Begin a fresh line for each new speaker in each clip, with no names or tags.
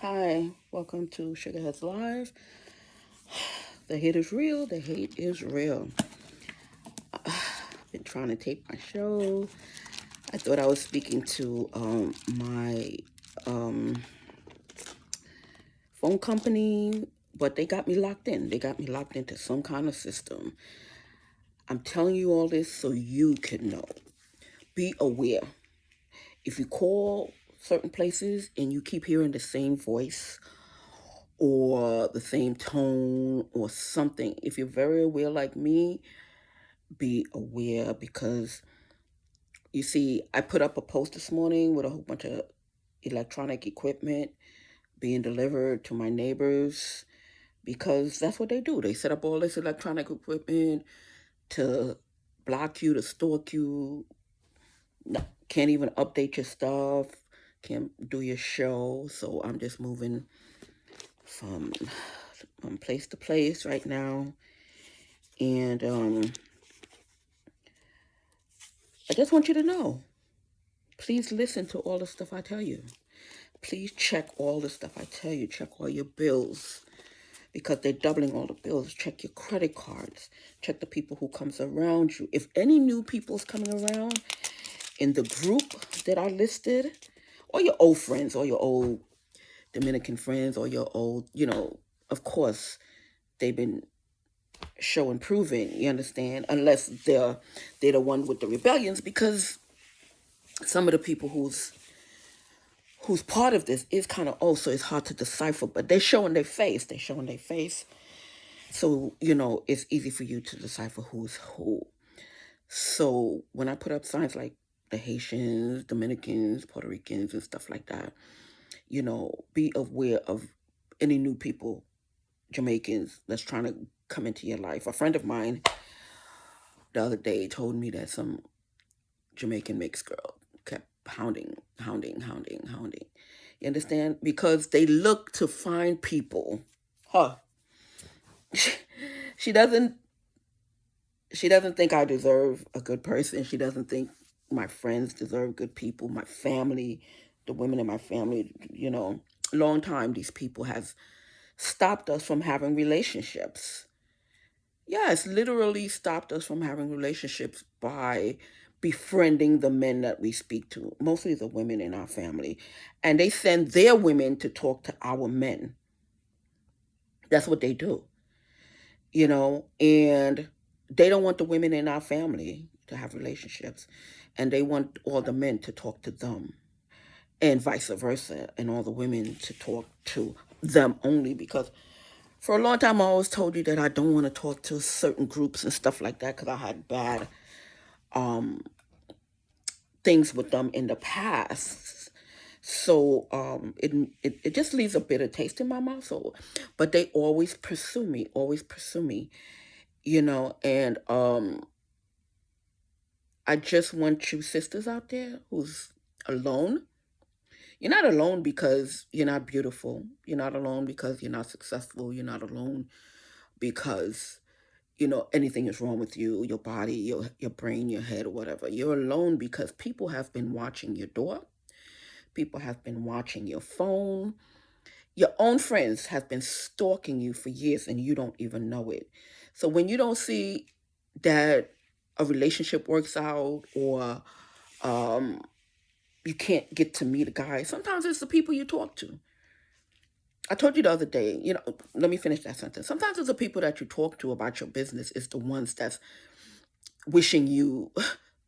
Hi, welcome to Sugarheads Live. The hate is real, the hate is real. Been trying to tape my show. I thought I was speaking to my um, phone company, but they got me locked in. They got me locked into some kind of system. I'm telling you all this so you can know. Be aware. If you call certain places and you keep hearing the same voice or the same tone or something, if you're very aware like me, be aware because you see, I put up a post this morning with a whole bunch of electronic equipment being delivered to my neighbors because that's what they do. They set up all this electronic equipment to block you, to stalk you, can't even update your stuff, can't do your show. So I'm just moving from place to place right now. And I just want you to know, please listen to all the stuff I tell you. Please check all the stuff I tell you. Check all your bills because they're doubling all the bills. Check your credit cards. Check the people who comes around you. If any new people's coming around in the group that I listed, or your old friends, or your old Dominican friends, or your old, of course, they've been showing proving, you understand, unless they're the one with the rebellions, because some of the people who's part of this is kind of also it's hard to decipher, but they're showing their face. They're showing their face. So, it's easy for you to decipher who's who. So when I put up signs like the Haitians, Dominicans, Puerto Ricans, and stuff like that, be aware of any new people, Jamaicans, that's trying to come into your life. A friend of mine the other day told me that some Jamaican mixed girl kept hounding. You understand? Because they look to find people. Huh. she doesn't she doesn't think I deserve a good person. She doesn't think my friends deserve good people, my family, the women in my family, long time these people has stopped us from having relationships. Yes, literally stopped us from having relationships by befriending the men that we speak to, mostly the women in our family. And they send their women to talk to our men. That's what they do, and they don't want the women in our family to have relationships. And they want all the men to talk to them, and vice versa, and all the women to talk to them only because for a long time I always told you that I don't want to talk to certain groups and stuff like that because I had bad um, things with them in the past. So it just leaves a bitter taste in my mouth. So, but they always pursue me, and I just want you sisters out there who's alone. You're not alone because you're not beautiful. You're not alone because you're not successful. You're not alone because anything is wrong with you, your body, your brain, your head, or whatever. You're alone because people have been watching your door. People have been watching your phone. Your own friends have been stalking you for years and you don't even know it. So when you don't see that a relationship works out, or um, you can't get to meet a guy, sometimes it's the people you talk to. I told you the other day, let me finish that sentence. Sometimes it's the people that you talk to about your business is the ones that's wishing you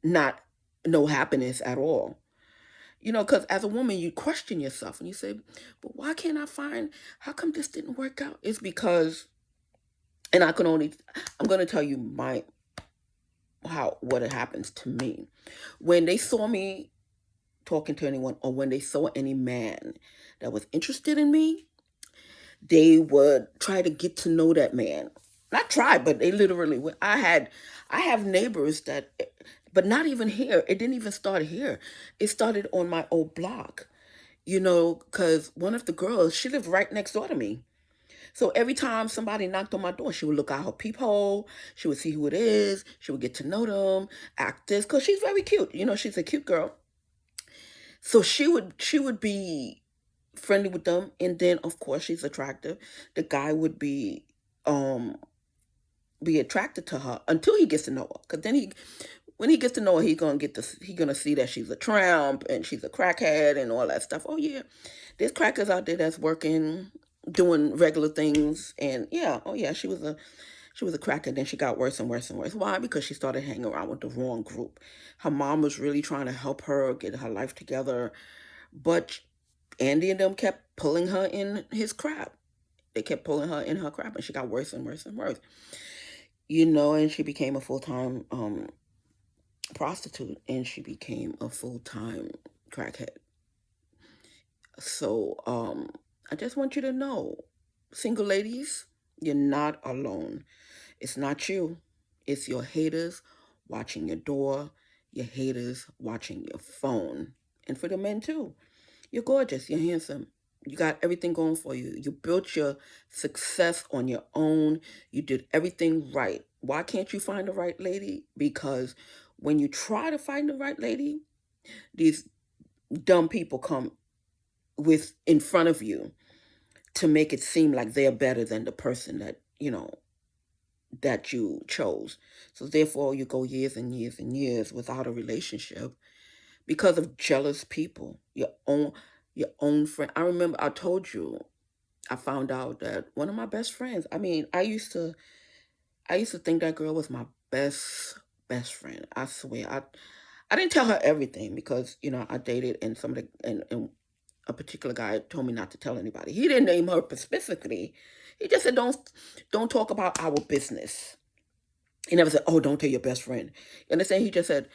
not no happiness at all. Because as a woman, you question yourself and you say, but why can't I find, how come this didn't work out? It's because, and I'm going to tell you what it happens to me. When they saw me talking to anyone, or when they saw any man that was interested in me, they would try to get to know that man. Not try, but they literally would. I have neighbors that, but not even here. It didn't even start here. It started on my old block, because one of the girls, she lived right next door to me. So every time somebody knocked on my door, she would look out her peephole. She would see who it is. She would get to know them, act this, because she's very cute. She's a cute girl. So she would be friendly with them, and then of course she's attractive. The guy would um be attracted to her until he gets to know her. Because then when he gets to know her, he's gonna see that she's a tramp and she's a crackhead and all that stuff. Oh yeah, there's crackers out there that's working, doing regular things, and yeah, oh yeah, she was a cracker. Then she got worse and worse and worse. Why? Because she started hanging around with the wrong group. Her mom was really trying to help her get her life together, but Andy and them kept pulling her in his crap. They kept pulling her in her crap, and she got worse and worse and worse. And she became a full-time prostitute, and she became a full-time crackhead. So I just want you to know, single ladies, you're not alone. It's not you. It's your haters watching your door, your haters watching your phone. And for the men too. You're gorgeous, you're handsome. You got everything going for you. You built your success on your own. You did everything right. Why can't you find the right lady? Because when you try to find the right lady, these dumb people come with in front of you to make it seem like they're better than the person that you chose. So therefore you go years and years and years without a relationship because of jealous people. Your own friend. I remember I told you I found out that one of my best friends. I mean, I used to think that girl was my best friend. I swear. I didn't tell her everything because I dated, and and a particular guy told me not to tell anybody. He didn't name her specifically. He just said don't talk about our business. He never said, "Oh, don't tell your best friend." You understand? He just said,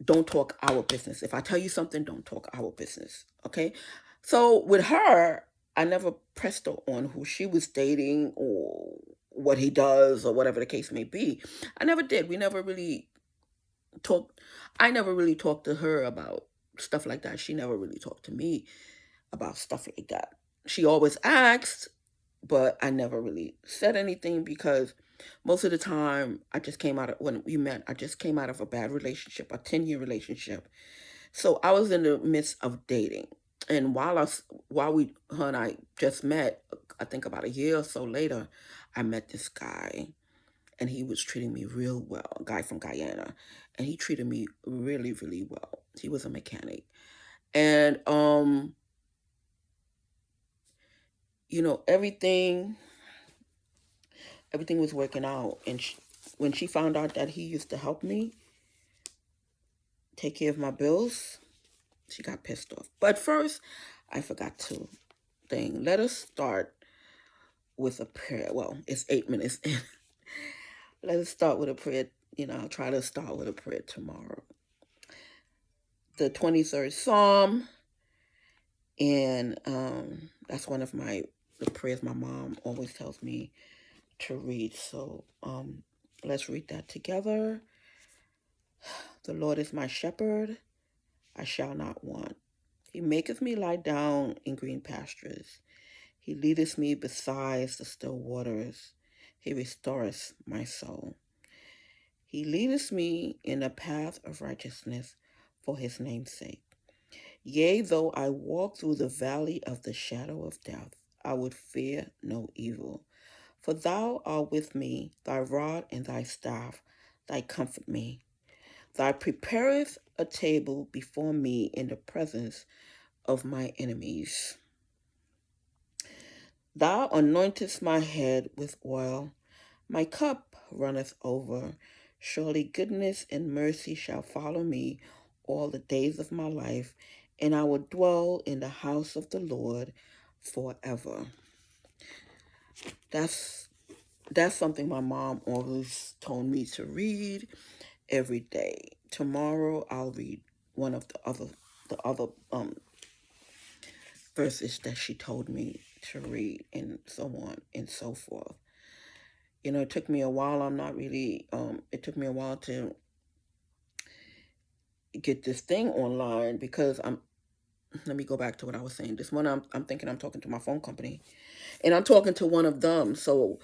"Don't talk our business. If I tell you something, don't talk our business." Okay? So with her, I never pressed her on who she was dating or what he does or whatever the case may be. I never did. We never really talked. I never really talked to her about stuff like that. She never really talked to me about stuff like that. She always asked, but I never really said anything because most of the time when we met, I just came out of a bad relationship, a 10-year relationship. So I was in the midst of dating. And her and I just met, I think about a year or so later, I met this guy, and he was treating me real well, a guy from Guyana. And he treated me really, really well. He was a mechanic. And everything was working out. And when she found out that he used to help me take care of my bills, she got pissed off. But first, I forgot to thing. Let us start with a prayer. Well, it's 8 minutes in. Let us start with a prayer. I'll try to start with a prayer tomorrow. The 23rd Psalm, and that's one of the prayers my mom always tells me to read. So let's read that together. The Lord is my shepherd, I shall not want. He maketh me lie down in green pastures. He leadeth me beside the still waters. He restoreth my soul. He leadeth me in the path of righteousness for his name's sake. Yea, though I walk through the valley of the shadow of death, I would fear no evil. For thou art with me, thy rod and thy staff, thy comfort me. Thou preparest a table before me in the presence of my enemies. Thou anointest my head with oil, my cup runneth over. Surely goodness and mercy shall follow me all the days of my life, and I will dwell in the house of the Lord forever. That's something my mom always told me to read every day. Tomorrow I'll read one of the other verses that she told me to read, and so on and so forth. It took me a while. It took me a while to get this thing online because let me go back to what I was saying. This one, I'm thinking I'm talking to my phone company, and I'm talking to one of them. So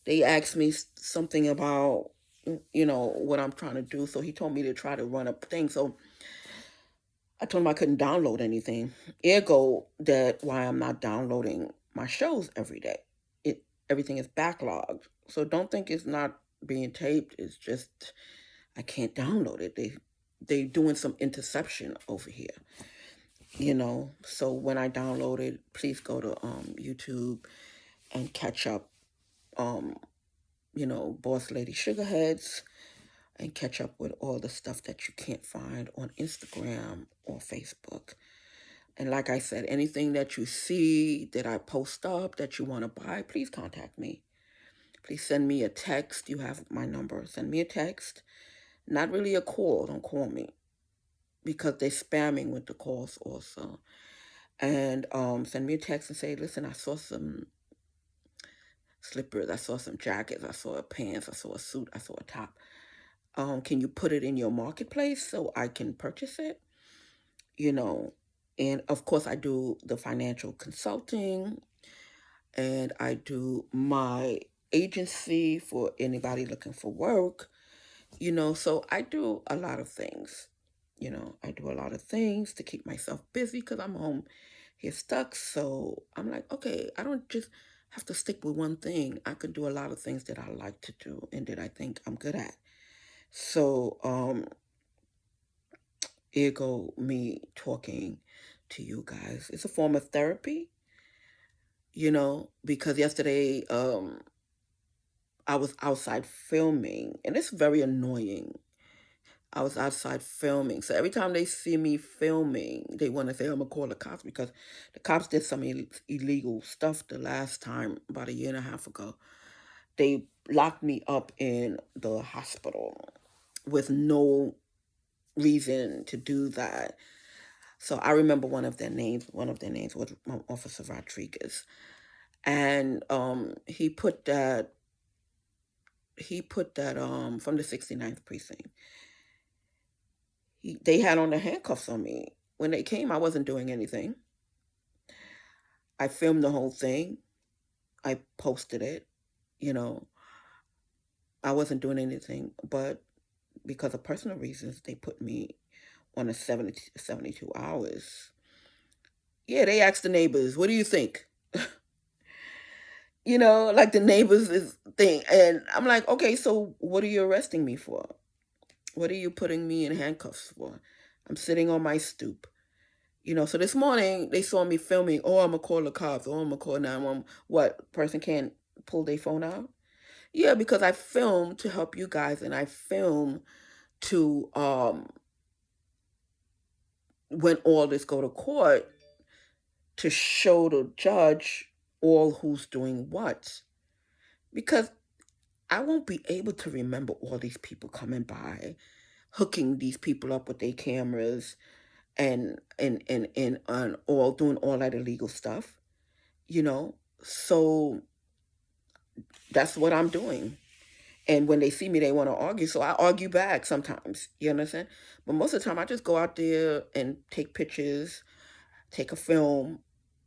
they asked me something about, what I'm trying to do. So he told me to try to run a thing. So I told him I couldn't download anything. Ergo, that why I'm not downloading my shows every day. It Everything is backlogged. So don't think it's not being taped. It's just I can't download it. They doing some interception over here. So when I download it, please go to YouTube and catch up. Um, Boss Lady Sugarheads, and catch up with all the stuff that you can't find on Instagram or Facebook. And like I said, anything that you see that I post up that you want to buy, please contact me. Please send me a text. You have my number. Send me a text. Not really a call. Don't call me because they're spamming with the calls also. And send me a text and say, listen, I saw some slippers. I saw some jackets. I saw pants. I saw a suit. I saw a top. Can you put it in your marketplace so I can purchase it? You know, and of course, I do the financial consulting and I do my agency for anybody looking for work, so I do a lot of things. I do a lot of things to keep myself busy because I'm home here stuck. So I'm like, okay, I don't just have to stick with one thing. I can do a lot of things that I like to do and that I think I'm good at. So, here go me talking to you guys. It's a form of therapy, because yesterday I was outside filming and it's very annoying. I was outside filming. So every time they see me filming, they want to say, I'm going to call the cops because the cops did some illegal stuff the last time, about a year and a half ago. They locked me up in the hospital with no reason to do that. So I remember one of their names. One of their names was Officer Rodriguez, and he put that from the 69th precinct. They had on the handcuffs on me when they came. I wasn't doing anything. I filmed the whole thing. I posted it. You know, I wasn't doing anything, but because of personal reasons, they put me on a 72 hours. Yeah, they asked the neighbors, what do you think? Like the neighbors is thing. And I'm like, okay, so what are you arresting me for? What are you putting me in handcuffs for? I'm sitting on my stoop. So this morning they saw me filming. Oh, I'm gonna call the cops. Oh, I'm gonna call 911. What person can't pull their phone out? Yeah, because I film to help you guys, and I film to when all this go to court to show the judge all who's doing what. Because I won't be able to remember all these people coming by, hooking these people up with their cameras and all doing all that illegal stuff, you know. So that's what I'm doing. And when they see me, they want to argue. So I argue back sometimes. You understand? But most of the time, I just go out there and take pictures, take a film,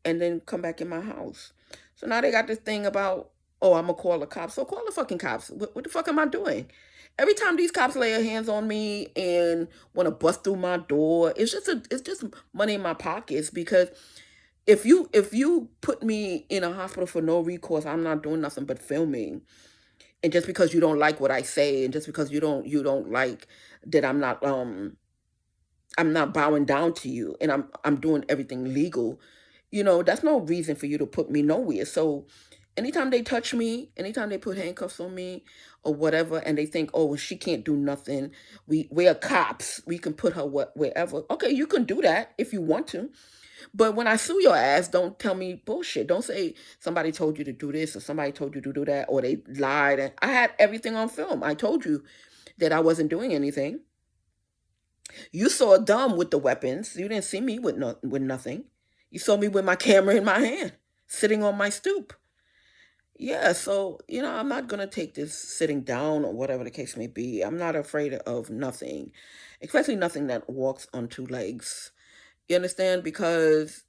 and then come back in my house. So now they got this thing about, oh, I'm gonna call the cops. So call the fucking cops. What the fuck am I doing? Every time these cops lay their hands on me and want to bust through my door, it's just money in my pockets because if you put me in a hospital for no recourse, I'm not doing nothing but filming. And just because you don't like what I say, and just because you don't like that I'm not bowing down to you and I'm doing everything legal, that's no reason for you to put me nowhere. So anytime they touch me, anytime they put handcuffs on me or whatever, and they think, oh, well, she can't do nothing. We're cops. We can put her wherever. Okay, you can do that if you want to. But when I sue your ass, don't tell me bullshit. Don't say somebody told you to do this or somebody told you to do that or they lied. And I had everything on film. I told you that I wasn't doing anything. You saw Dumb with the weapons. You didn't see me with nothing. You saw me with my camera in my hand, sitting on my stoop. Yeah, so I'm not gonna take this sitting down or whatever the case may be. I'm not afraid of nothing, especially nothing that walks on two legs. You understand? Because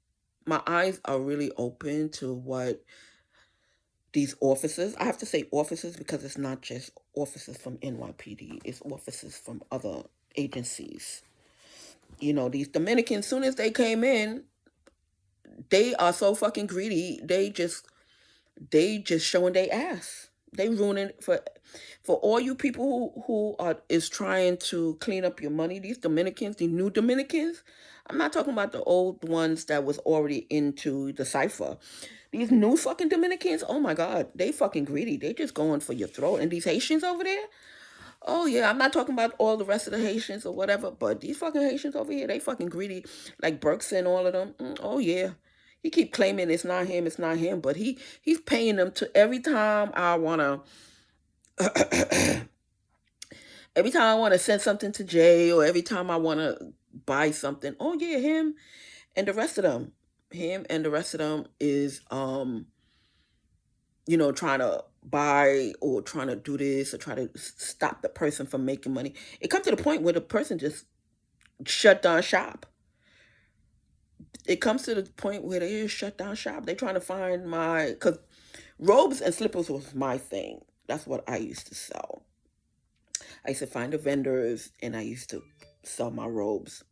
my eyes are really open to what these officers, I have to say officers because it's not just officers from NYPD, it's officers from other agencies. These Dominicans, soon as they came in, they are so fucking greedy. They just showing their ass. They ruining it for all you people who are is trying to clean up your money. These Dominicans, the new Dominicans. I'm not talking about the old ones that was already into the cipher. These new fucking Dominicans, oh my God, they fucking greedy. They just going for your throat. And these Haitians over there, oh yeah, I'm not talking about all the rest of the Haitians or whatever, but these fucking Haitians over here, they fucking greedy, like Burks and all of them. Oh yeah, he keep claiming it's not him, but he's paying them to every time I wanna send something to Jay or every time I wanna buy something. Oh yeah, him and the rest of them, him and the rest of them is trying to buy or trying to do this or try to stop the person from making money. It comes to the point where the person just shut down shop. It comes to the point where they just shut down shop. They trying to find because robes and slippers was my thing. That's what I used to sell. I used to find the vendors and I used to sell my robes.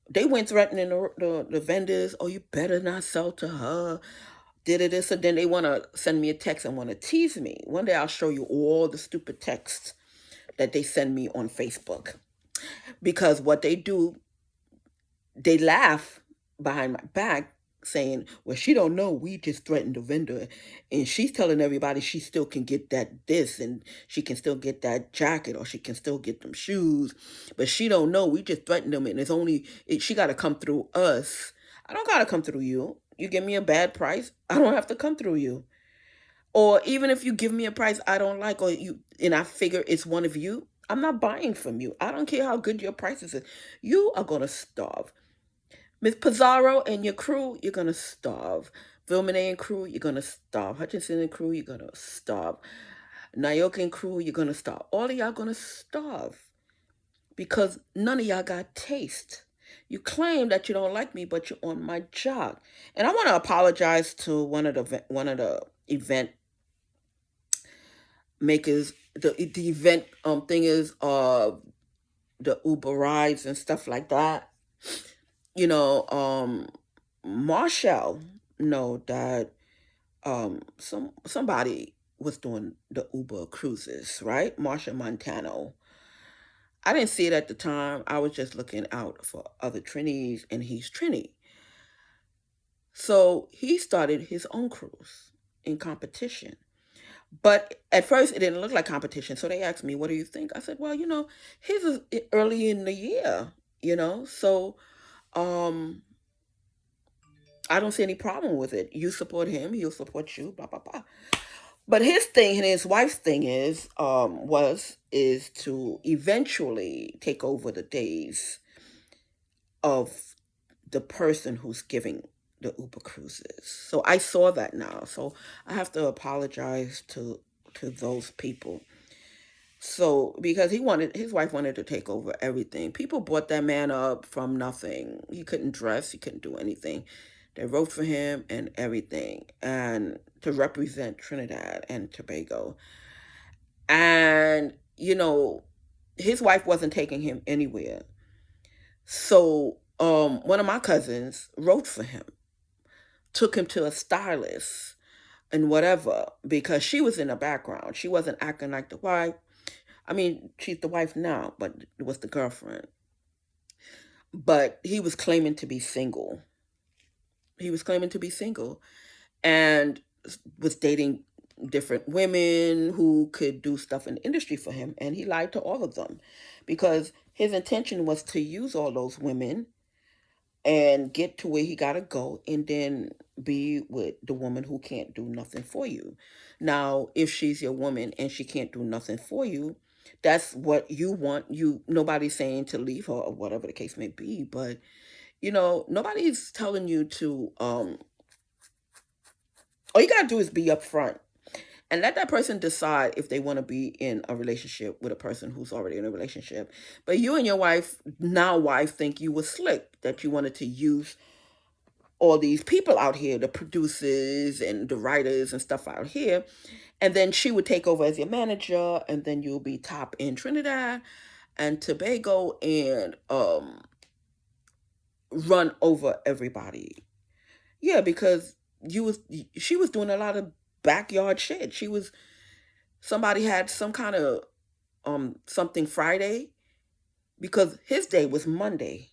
They went threatening the vendors, oh, you better not sell to her. Did it this, and then they want to send me a text and want to tease me. One day I'll show you all the stupid texts that they send me on Facebook. Because what they do, they laugh behind my back saying, well, she don't know we just threatened the vendor, and she's telling everybody she still can get that this, and she can still get that jacket, or she can still get them shoes, but she don't know we just threatened them, and she got to come through us. I don't got to come through you. You give me a bad price, I don't have to come through you. Or even if you give me a price I don't like, and I figure it's one of you, I'm not buying from you. I don't care how good your prices is. You are gonna starve. Miss Pizarro and your crew, you're gonna starve. Vilmene and crew, you're gonna starve. Hutchinson and crew, you're gonna starve. Nayoka and crew, you're gonna starve. All of y'all gonna starve because none of y'all got taste. You claim that you don't like me, but you're on my job. And I want to apologize to one of the event makers. The event thing is the Uber rides and stuff like that. Marshall know that somebody was doing the Uber cruises, right? Marsha Montano. I didn't see it at the time. I was just looking out for other Trinis, and he's Trini. So he started his own cruise in competition. But at first, it didn't look like competition. So they asked me, "What do you think?" I said, "Well, his is early in the year, so um, I don't see any problem with it. You support him, he'll support you, blah blah blah." But his thing and his wife's thing is to eventually take over the days of the person who's giving the Uber cruises. So I saw that now. So I have to apologize to those people. So because his wife wanted to take over everything. People brought that man up from nothing. He couldn't dress, he couldn't do anything. They wrote for him and everything, and to represent Trinidad and Tobago. And his wife wasn't taking him anywhere. So one of my cousins wrote for him, took him to a stylist and whatever, because she was in the background. She wasn't acting like the wife. I mean, she's the wife now, but it was the girlfriend. But he was claiming to be single. He was claiming to be single and was dating different women who could do stuff in the industry for him. And he lied to all of them because his intention was to use all those women and get to where he got to go and then be with the woman who can't do nothing for you. Now, if she's your woman and she can't do nothing for you, that's what you want. Nobody's saying to leave her or whatever the case may be, but nobody's telling you to all you got to do is be upfront and let that person decide if they want to be in a relationship with a person who's already in a relationship. But you and your wife think you were slick, that you wanted to use all these people out here, the producers and the writers and stuff out here. And then she would take over as your manager, and then you'll be top in Trinidad and Tobago, and run over everybody. Yeah, because she was doing a lot of backyard shit. Somebody had some kind of something Friday because his day was Monday.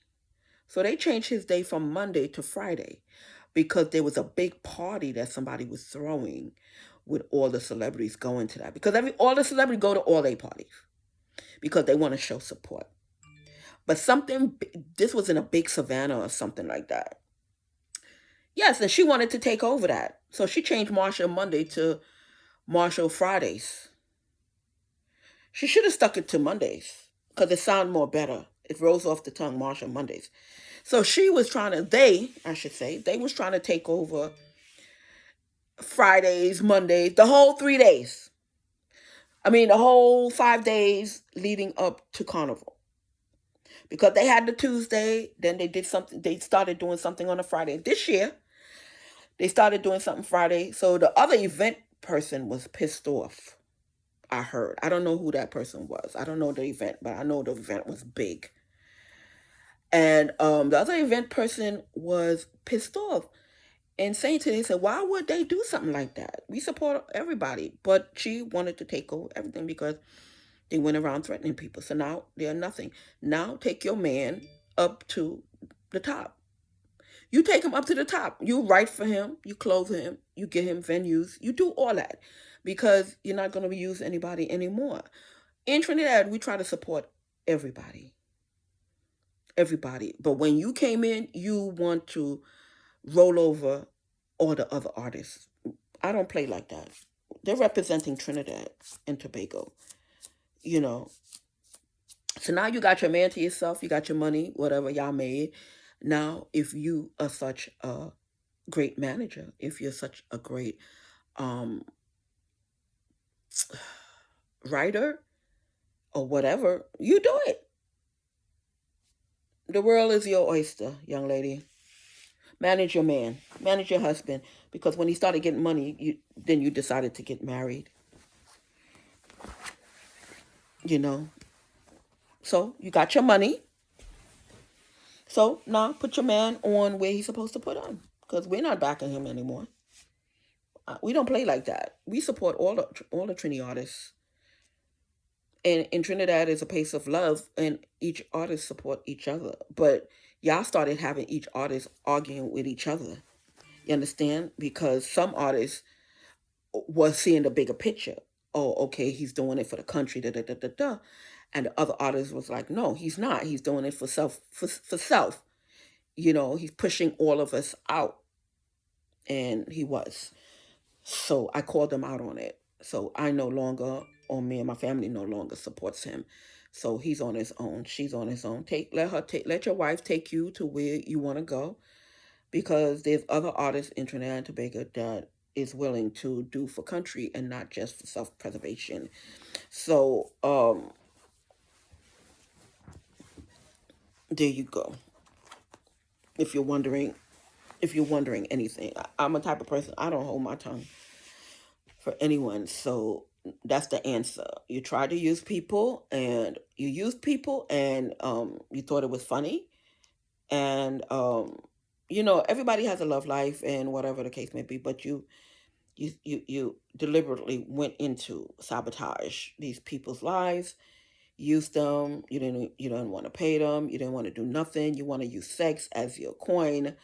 So they changed his day from Monday to Friday because there was a big party that somebody was throwing with all the celebrities going to that. Because all the celebrities go to all their parties because they want to show support. But this was in a big savannah or something like that. Yes, and she wanted to take over that. So she changed Marshall Monday to Marshall Fridays. She should have stuck it to Mondays because it sounded more better. It rolls off the tongue, Marshall Mondays. So she was trying to, I should say, they was trying to take over Fridays, Mondays, the whole 3 days. I mean, the whole 5 days leading up to Carnival. Because they had the Tuesday, then they started doing something on a Friday. This year, they started doing something Friday. So the other event person was pissed off. I heard. I don't know who that person was. I don't know the event, but I know the event was big. And the other event person was pissed off and saying to them, they said, why would they do something like that? We support everybody. But she wanted to take over everything because they went around threatening people. So now they're nothing. Now take your man up to the top. You take him up to the top. You write for him. You clothe him. You get him venues. You do all that because you're not going to use anybody anymore. In Trinidad, we try to support everybody. Everybody. But when you came in, you want to roll over all the other artists. I don't play like that. They're representing Trinidad and Tobago, you know. So now you got your man to yourself, you got your money, whatever y'all made. Now, if you are such a great manager, if you're such a great um, writer or whatever, you do it. The world is your oyster, young lady. Manage your man, manage your husband, because when he started getting money, then you decided to get married. You know, so you got your money. So now put your man on where he's supposed to put on, because we're not backing him anymore. We don't play like that. We support all the Trini artists, and in Trinidad is a place of love, and each artist support each other. But y'all started having each artist arguing with each other. You understand? Because some artists was seeing the bigger picture. Oh, okay, he's doing it for the country, da da da da da. And the other artist was like, no, he's not. He's doing it for self. He's pushing all of us out. And he was. So I called him out on it. So I no longer, or me and my family no longer supports him. So he's on his own. She's on his own. Let your wife take you to where you want to go, because there's other artists in Trinidad and Tobago that is willing to do for country and not just for self-preservation. So there you go. If you're wondering, anything, I'm a type of person, I don't hold my tongue for anyone. So that's the answer. You try to use people, and you thought it was funny, and everybody has a love life and whatever the case may be, but you deliberately went into sabotage these people's lives, used them. You didn't want to pay them, you didn't want to do nothing, you want to use sex as your coin,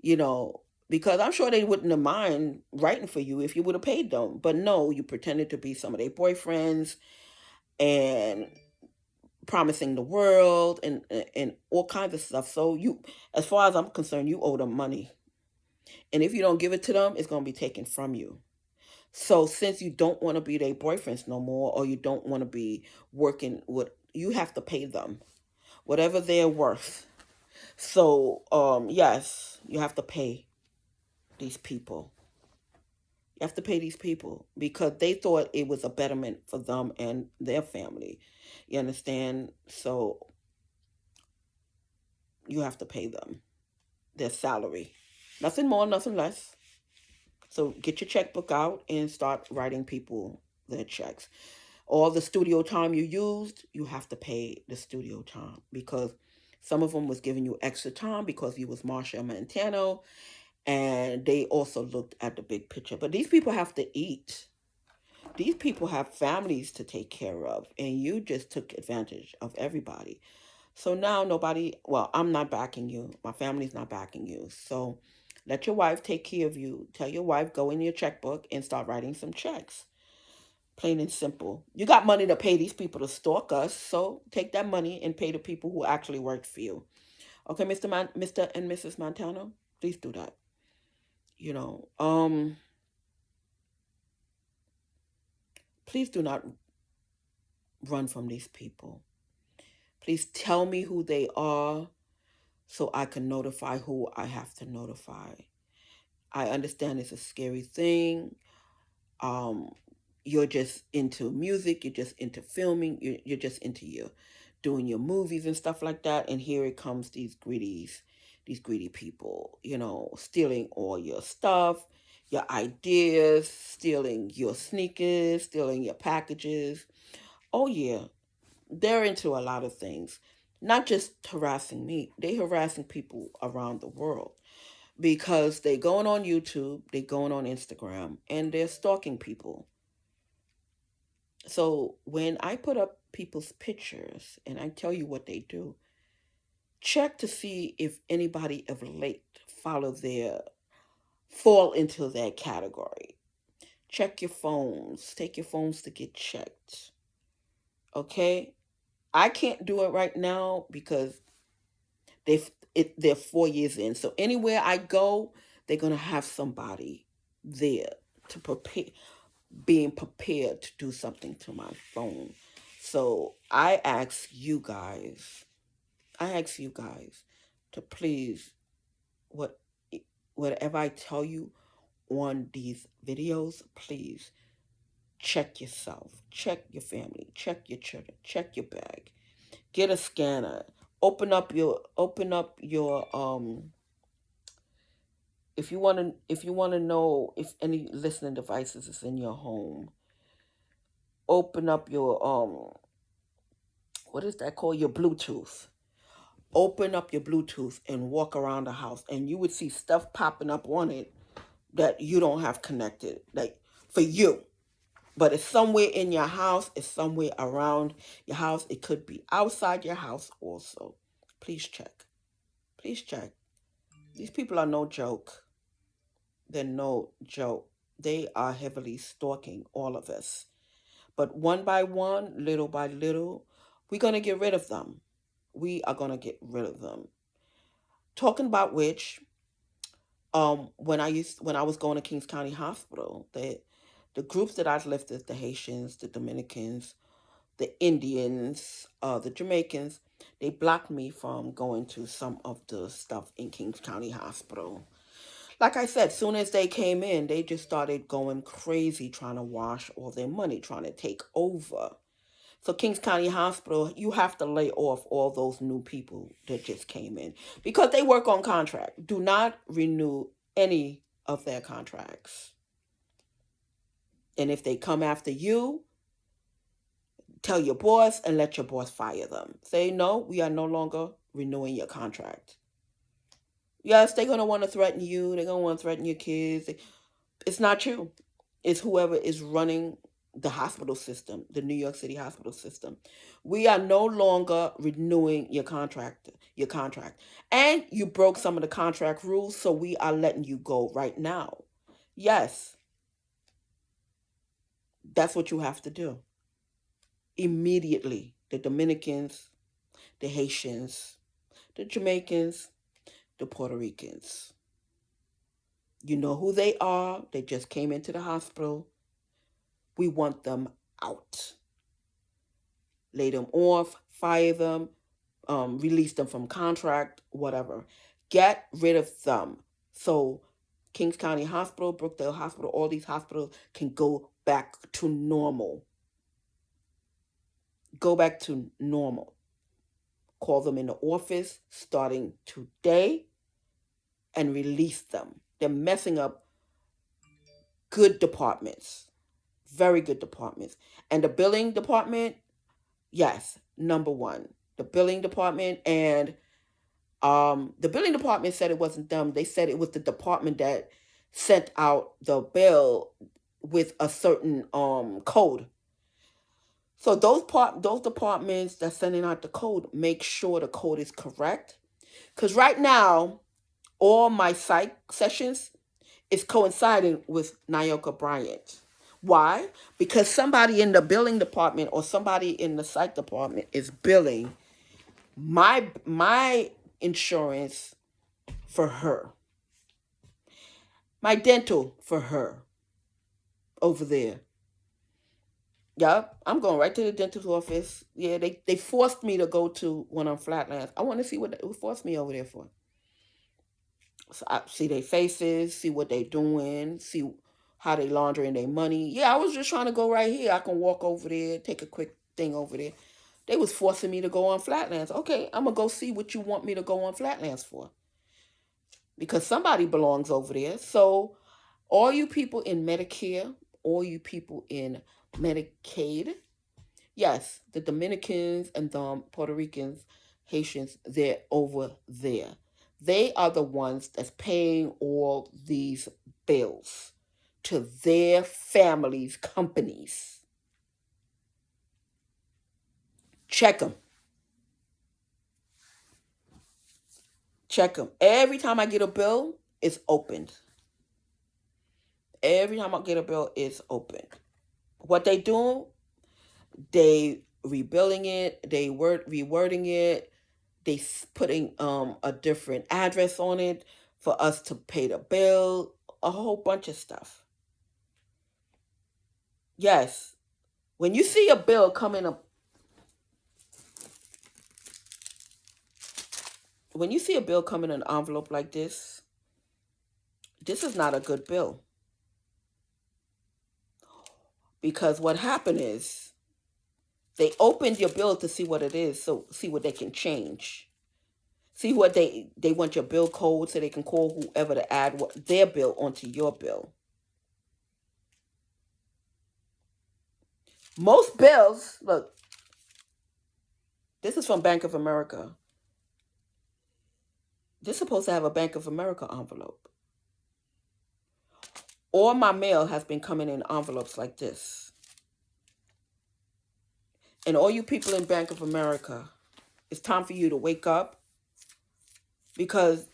you know because I'm sure they wouldn't have mind writing for you if you would have paid them. But no, you pretended to be some of their boyfriends and promising the world and all kinds of stuff. So as far as I'm concerned, you owe them money, and if you don't give it to them, it's going to be taken from you. So since you don't want to be their boyfriends no more, or you don't want to be working with, you have to pay them whatever they're worth. So yes, you have to pay these people. You have to pay these people because they thought it was a betterment for them and their family. You understand? So you have to pay them their salary. Nothing more, nothing less. So get your checkbook out and start writing people their checks. All the studio time you used, you have to pay the studio time, because Some of them was giving you extra time because you was Marsha Montano, and they also looked at the big picture. But these people have to eat. These people have families to take care of, and you just took advantage of everybody. So now nobody, well, I'm not backing you. My family's not backing you. So let your wife take care of you. Tell your wife, go in your checkbook and start writing some checks. Plain and simple. You got money to pay these people to stalk us, so take that money and pay the people who actually worked for you. Okay, Mr. and Mrs. Montano, please do that. You know, please do not run from these people. Please tell me who they are so I can notify who I have to notify. I understand it's a scary thing. Um, you're just into music, you're just into filming, you're just into your doing your movies and stuff like that. And here it comes these greedy people, stealing all your stuff, your ideas, stealing your sneakers, stealing your packages. Oh yeah, they're into a lot of things. Not just harassing me, they harassing people around the world because they going on YouTube, they going on Instagram, and they're stalking people. So when I put up people's pictures and I tell you what they do, check to see if anybody of late follow their fall into that category. Check your phones. Take your phones to get checked. Okay? I can't do it right now because they're 4 years in. So anywhere I go, they're gonna have somebody there to prepare, being prepared to do something to my phone. So I ask you guys to please, what whatever I tell you on these videos, please check yourself, check your family, check your children, check your bag, get a scanner, open up your if you want to know if any listening devices is in your home, open up your what is that called, your Bluetooth. Open up your Bluetooth and walk around the house, and you would see stuff popping up on it that you don't have connected, like for you. But it's somewhere in your house, it's somewhere around your house. It could be outside your house also. Please check. Please check. These people are no joke. They're no joke. They are heavily stalking all of us. But one by one, little by little, we're going to get rid of them. We are going to get rid of them. Talking about which, when I was going to Kings County Hospital, the groups that I've lifted, the Haitians, the Dominicans, the Indians, the Jamaicans, they blocked me from going to some of the stuff in Kings County Hospital. Like I said, soon as they came in, they just started going crazy trying to wash all their money, trying to take over. So Kings County Hospital, you have to lay off all those new people that just came in because they work on contract. Do not renew any of their contracts. And if they come after you, tell your boss and let your boss fire them. Say, no, we are no longer renewing your contract. Yes, they're going to want to threaten you. They're going to want to threaten your kids. It's not you. It's whoever is running the hospital system, the New York City hospital system. We are no longer renewing your contract. And you broke some of the contract rules, so we are letting you go right now. Yes, that's what you have to do. Immediately, the Dominicans, the Haitians, the Jamaicans, the Puerto Ricans. You know who they are. They just came into the hospital. We want them out. Lay them off, fire them, release them from contract, whatever. Get rid of them. So Kings County Hospital, Brookdale Hospital, all these hospitals can go back to normal. Go back to normal. Call them in the office starting today and release them. They're messing up good departments, very good departments. And the billing department, yes, number one. The billing department and The billing department said it wasn't them. They said it was the department that sent out the bill with a certain code. So those departments that's sending out the code, make sure the code is correct. Because right now, all my psych sessions is coinciding with Nyoka Bryant. Why? Because somebody in the billing department or somebody in the psych department is billing my insurance for her, my dental for her over there. Yeah, I'm going right to the dentist's office. Yeah, they forced me to go to one on Flatlands. I want to see what they forced me over there for. So I see their faces, see what they doing, see how they laundering their money. Yeah, I was just trying to go right here. I can walk over there, take a quick thing over there. They was forcing me to go on Flatlands. Okay, I'm gonna go see what you want me to go on Flatlands for, because somebody belongs over there. So all you people in Medicare, all you people in Medicaid, yes, the Dominicans and the Puerto Ricans, Haitians, they're over there. They are the ones that's paying all these bills to their families' companies. Check them. Check them. Every time I get a bill, it's opened. Every time I get a bill, it's open. What they do, they rebuilding it, they rewording it, they putting a different address on it for us to pay the bill, a whole bunch of stuff. Yes, when you see a bill coming up, when you see a bill come in an envelope like this is not a good bill, because what happened is they opened your bill to see what it is, so see what they can change. See what they want your bill code so they can call whoever to add their bill onto your bill. Most bills, look, this is from Bank of America. This is supposed to have a Bank of America envelope. All my mail has been coming in envelopes like this. And all you people in Bank of America, it's time for you to wake up, because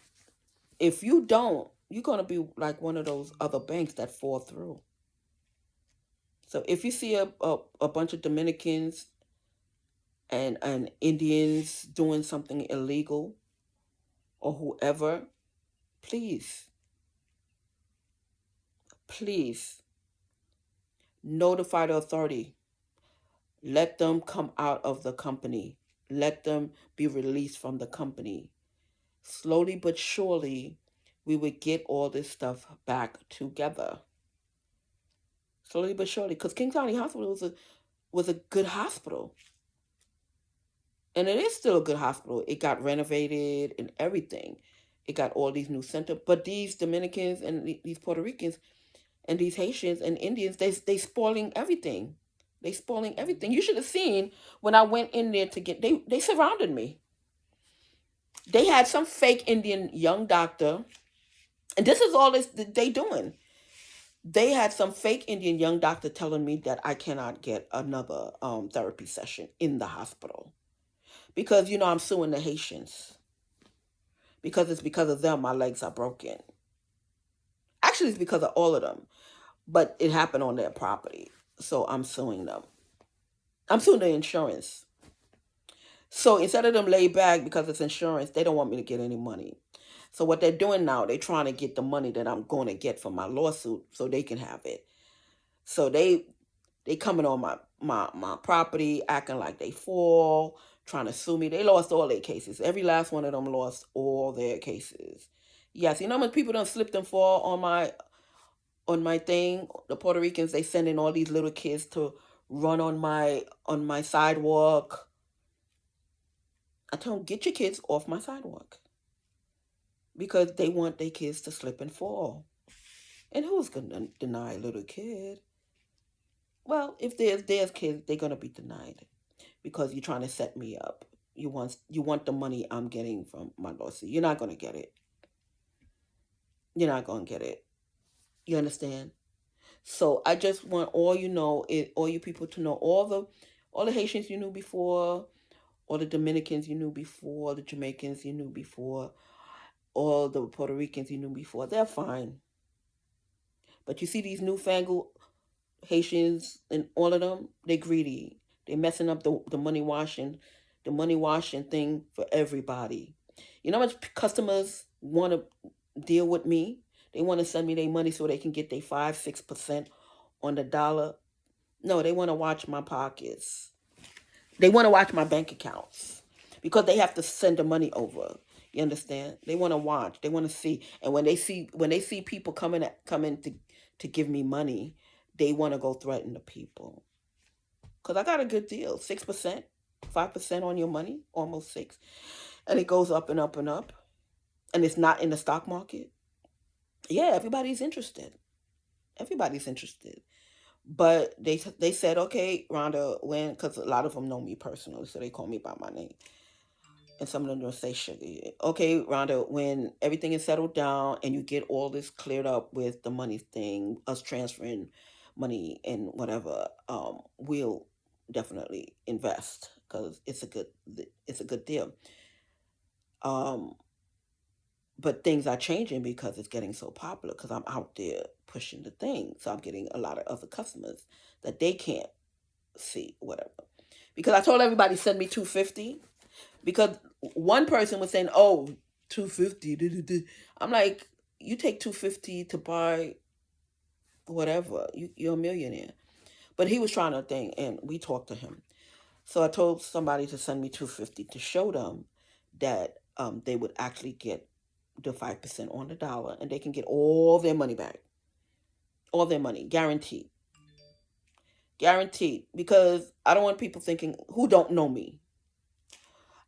if you don't, you're going to be like one of those other banks that fall through. So if you see a bunch of Dominicans and Indians doing something illegal, or whoever, please, please notify the authority. Let them come out of the company. Let them be released from the company. Slowly but surely, we would get all this stuff back together. Slowly but surely, because King County Hospital was a good hospital, and it is still a good hospital. It got renovated and everything. It got all these new centers, but these Dominicans and these Puerto Ricans and these Haitians and Indians, they spoiling everything. They spoiling everything. You should have seen when I went in there to get. They surrounded me. They had some fake Indian young doctor, and this is all this they doing. They had some fake Indian young doctor telling me that I cannot get another therapy session in the hospital, because I'm suing the Haitians, because it's because of them my legs are broken. Actually, it's because of all of them, but it happened on their property, so I'm suing them. I'm suing the insurance. So instead of them laid back because it's insurance, they don't want me to get any money. So what they're doing now, they're trying to get the money that I'm going to get from my lawsuit so they can have it. So they coming on my property, acting like they fall, trying to sue me. They lost all their cases. Every last one of them lost all their cases. Yes, you know how many people don't slip and fall on my thing? The Puerto Ricans, they sending all these little kids to run on my sidewalk. I tell them, get your kids off my sidewalk, because they want their kids to slip and fall. And who's gonna deny a little kid? Well, if there's kids, they're gonna be denied, because you're trying to set me up. you want the money I'm getting from my lawsuit. You're not gonna get it. You're not gonna get it. You understand? So I just want all you people to know, all the Haitians you knew before, all the Dominicans you knew before, the Jamaicans you knew before, all the Puerto Ricans you knew before. They're fine. But you see these newfangled Haitians and all of them, they greedy. They messing up the money washing thing for everybody. You know how much customers want to deal with me? They want to send me their money so they can get their 5, 6% on the dollar. No, they want to watch my pockets. They want to watch my bank accounts because they have to send the money over. You understand? They want to watch. They want to see. And when they see people coming to give me money, they want to go threaten the people. Cause I got a good deal, 6%, 5% on your money, almost six, and it goes up and up and up, and it's not in the stock market. Yeah, everybody's interested. Everybody's interested. But they said, okay, Rhonda, when, because a lot of them know me personally, so they call me by my name. And some of them will say Sugar. Okay, Rhonda, when everything is settled down and you get all this cleared up with the money thing, us transferring money and whatever, we'll definitely invest because it's a good deal. Um, but things are changing because it's getting so popular because I'm out there pushing the thing, so I'm getting a lot of other customers that they can't see whatever. Because I told everybody send me 250 because one person was saying, "Oh, 250." I'm like, you take 250 to buy whatever. You're a millionaire. But he was trying to think, and we talked to him. So I told somebody to send me 250 to show them that they would actually get the 5% on the dollar, and they can get all their money back, all their money, guaranteed, guaranteed. Because I don't want people thinking who don't know me.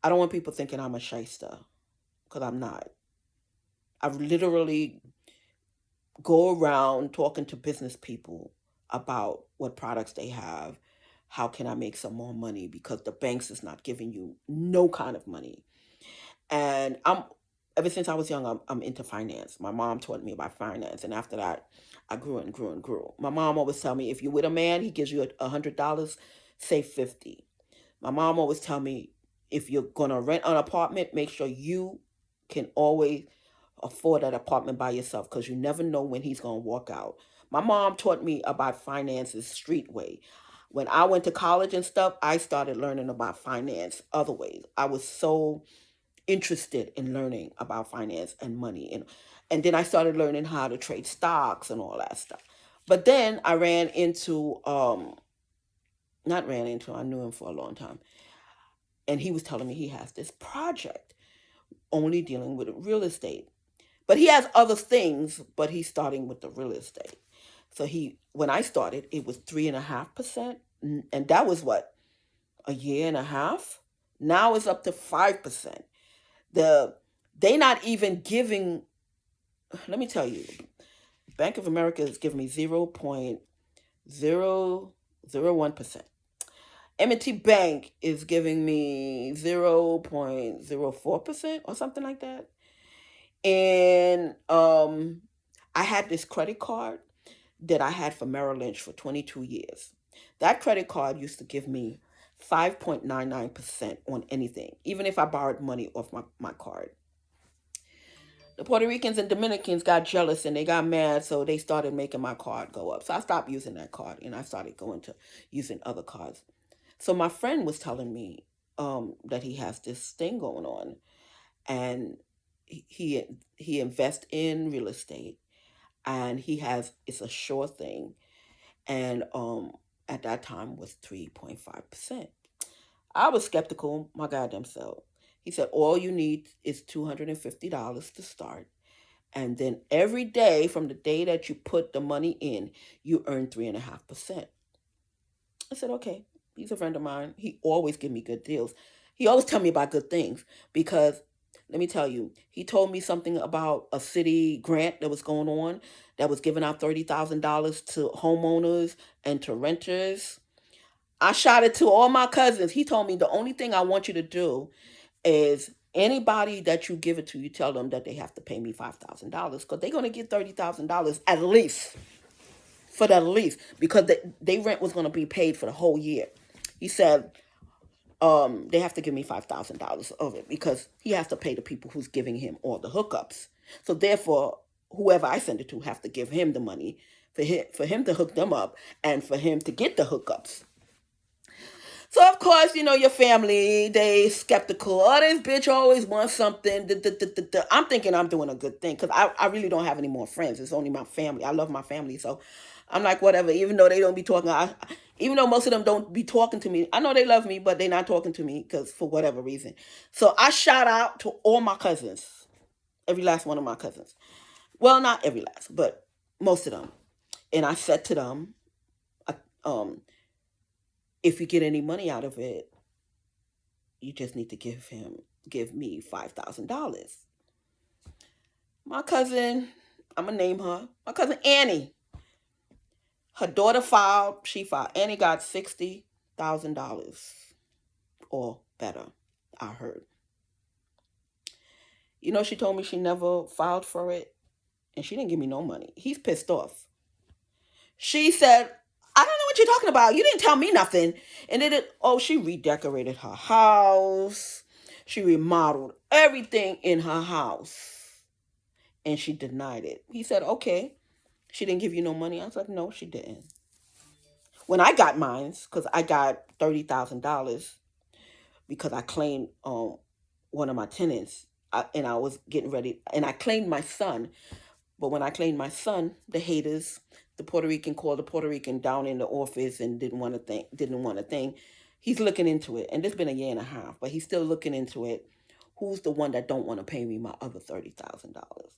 I don't want people thinking I'm a shyster because I'm not. I've literally go around talking to business people about what products they have. How can I make some more money? Because the banks is not giving you no kind of money. And ever since I was young, I'm into finance. My mom taught me about finance, and after that, I grew and grew and grew. My mom always tell me, if you're with a man, he gives you $100, save 50. My mom always tell me, if you're gonna rent an apartment, make sure you can always afford that apartment by yourself because you never know when he's gonna walk out. My mom taught me about finances street way. When I went to college and stuff, I started learning about finance other ways. I was so interested in learning about finance and money, and then I started learning how to trade stocks and all that stuff. But then I ran into not ran into, I knew him for a long time, and he was telling me he has this project only dealing with real estate. But he has other things, but he's starting with the real estate. So when I started, it was 3.5%, and that was what, a year and a half. Now it's up to 5%. The they not even giving. Let me tell you, Bank of America is giving me 0.001%. M&T Bank is giving me 0.04% or something like that. And I had this credit card that I had for Merrill Lynch for 22 years. That credit card used to give me 5.99% on anything, even if I borrowed money off my card. The Puerto Ricans and Dominicans got jealous and they got mad, so they started making my card go up. So I stopped using that card and I started going to using other cards. So my friend was telling me that he has this thing going on, and he invests in real estate, and it's a sure thing, and at that time was 3.5%. I was skeptical, my goddamn self. He said all you need is $250 to start, and then every day from the day that you put the money in, you earn 3.5%. I said, okay. He's a friend of mine. He always give me good deals. He always tell me about good things because let me tell you, he told me something about a city grant that was going on that was giving out $30,000 to homeowners and to renters. I shot it to all my cousins. He told me the only thing I want you to do is anybody that you give it to, you tell them that they have to pay me $5,000 because they're gonna get $30,000 at least for the lease because they rent was gonna be paid for the whole year. He said they have to give me $5,000 of it because he has to pay the people who's giving him all the hookups. So therefore, whoever I send it to have to give him the money for him to hook them up and for him to get the hookups. So of course, your family, they skeptical. Oh, this bitch always wants something. I'm thinking I'm doing a good thing because I really don't have any more friends. It's only my family. I love my family. So I'm like, whatever. Even though they don't be talking, even though most of them don't be talking to me, I know they love me, but they're not talking to me because for whatever reason. So I shout out to all my cousins, every last one of my cousins. Well, not every last, but most of them. And I said to them, um, if you get any money out of it, you just need to give me $5,000. My cousin, I'm gonna name her. My cousin Annie. Her daughter filed. She filed. Annie got $60,000 or better. I heard. She told me she never filed for it, and she didn't give me no money. He's pissed off. She said, "I don't know what you're talking about. You didn't tell me nothing." And then she redecorated her house. She remodeled everything in her house. And she denied it. He said, "Okay, she didn't give you no money." I was like, "No, she didn't." When I got mine, because I got $30,000 because I claimed one of my tenants, and I was getting ready, and I claimed my son. But when I claimed my son, the haters, the Puerto Rican called the Puerto Rican down in the office and didn't want to think, didn't want a thing. He's looking into it, and it's been a year and a half, but he's still looking into it. Who's the one that don't want to pay me my other $30,000?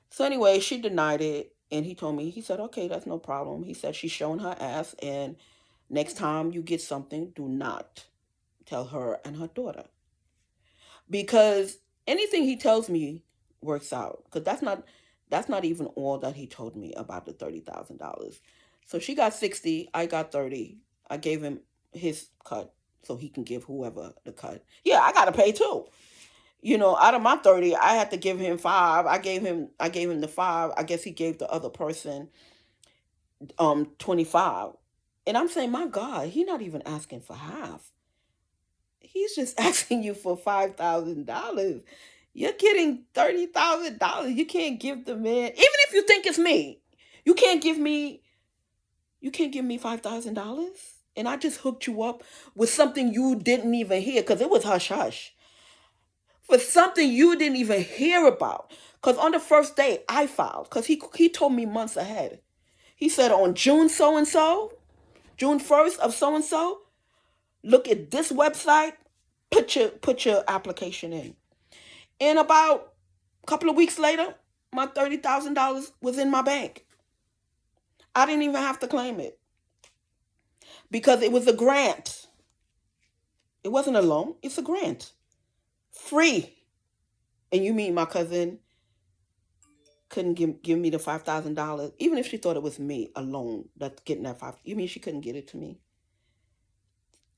So anyway, she denied it, and he told me, he said, "Okay, that's no problem." He said she's showing her ass, and next time you get something, do not tell her and her daughter, because anything he tells me works out. Because that's not even all that he told me about the $30,000. So she got 60, I got 30. I gave him his cut so he can give whoever the cut. Yeah, I gotta pay too. Out of my 30, I had to give him five. I gave him the five. I guess he gave the other person 25. And I'm saying, my God, he's not even asking for half. He's just asking you for $5,000. You're getting $30,000. You can't give the man, even if you think it's me, you can't give me $5,000. And I just hooked you up with something you didn't even hear because it was hush hush. For something you didn't even hear about. Because on the first day, I filed. Because he told me months ahead. He said on June so and so, June 1st of so and so, look at this website, put your application in. And about a couple of weeks later, my $30,000 was in my bank. I didn't even have to claim it because it was a grant. It wasn't a loan, it's a grant. Free. And you mean my cousin couldn't give me the $5,000, even if she thought it was me alone that's getting that five. You mean she couldn't get it to me,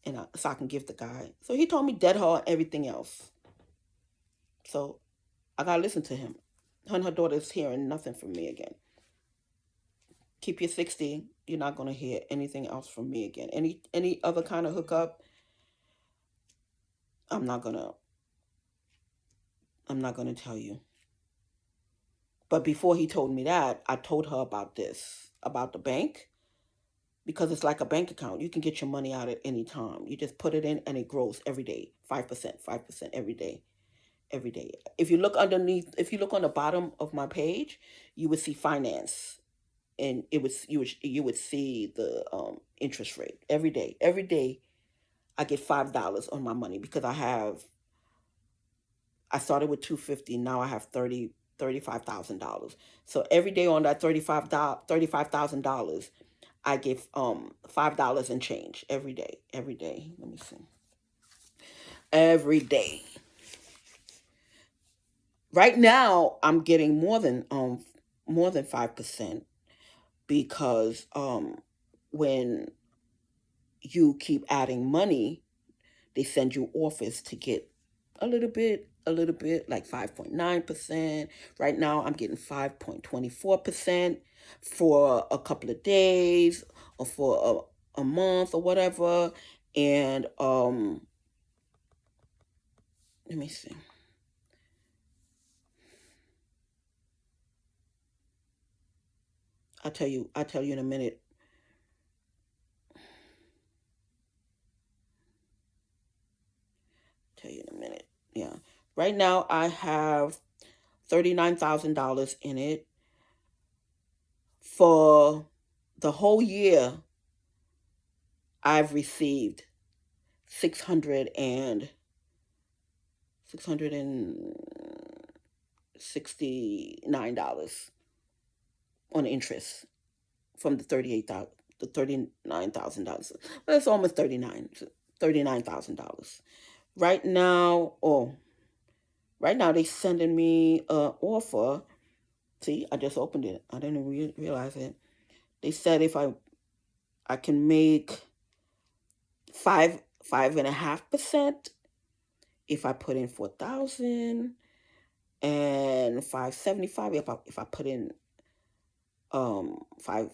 and so I can give the guy? So he told me dead hard everything else. So I gotta listen to him. Her and her daughter's hearing nothing from me again. Keep your 60. You're not gonna hear anything else from me again. Any other kind of hookup, I'm not gonna I'm not gonna tell you. But before he told me that, I told her about this, about the bank, because it's like a bank account. You can get your money out at any time. You just put it in and it grows every day, 5%, 5% every day, every day. If you look underneath, if you look on the bottom of my page, you would see finance, and you would see the interest rate every day. Every day, I get $5 on my money because I started with 250. Now I have $35,000. So every day on that $35,000, I give $5 and change every day. Every day. Let me see. Every day. Right now, I'm getting more than 5% because when you keep adding money, they send you offers to get a little bit, like 5.9%. Right now, I'm getting 5.24% for a couple of days or for a month or whatever. And let me see. I'll tell you in a minute. Tell you in a minute. Yeah. Right now, I have $39,000 in it. For the whole year, I've received 669 dollars on interest from the $39,000. Well, it's almost $39,000. Right now, right now they sending me a offer. See, I just opened it. I didn't realize it. They said if I can make 5.5% if I put in 4,000 and 575 if I put in five.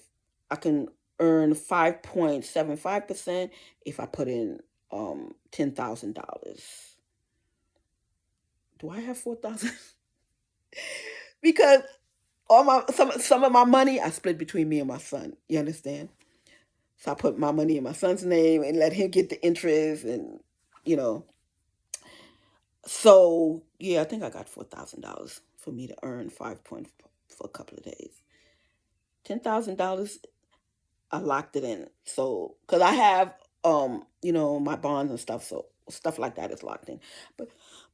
I can earn 5.75% if I put in $10,000. Do I have 4,000? Because all my some of my money I split between me and my son. You understand? So I put my money in my son's name and let him get the interest, and you know. So yeah, I think I got $4,000 for me to earn 5 point for a couple of days. $10,000, I locked it in. So because I have my bonds and stuff, so stuff like that is locked in.